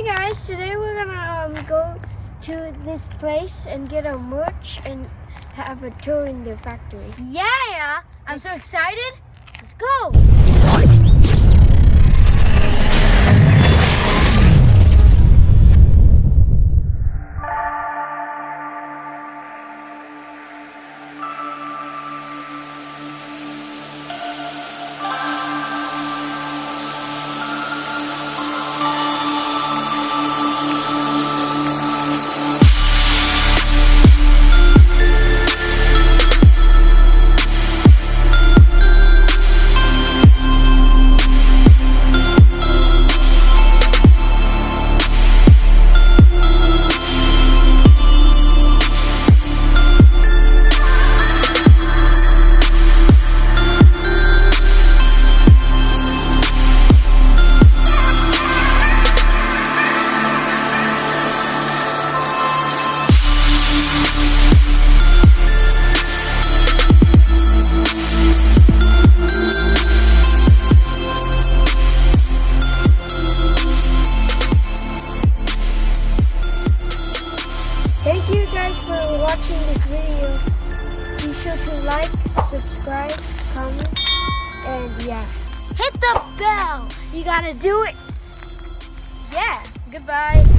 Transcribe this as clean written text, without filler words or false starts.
guys, today we're gonna go to this place and get our merch and have a tour in their factory. Yeah! I'm so excited. Let's go! Thank you guys for watching this video. Be sure to like, subscribe, comment, and yeah. Hit the bell! You gotta do it! Yeah, goodbye.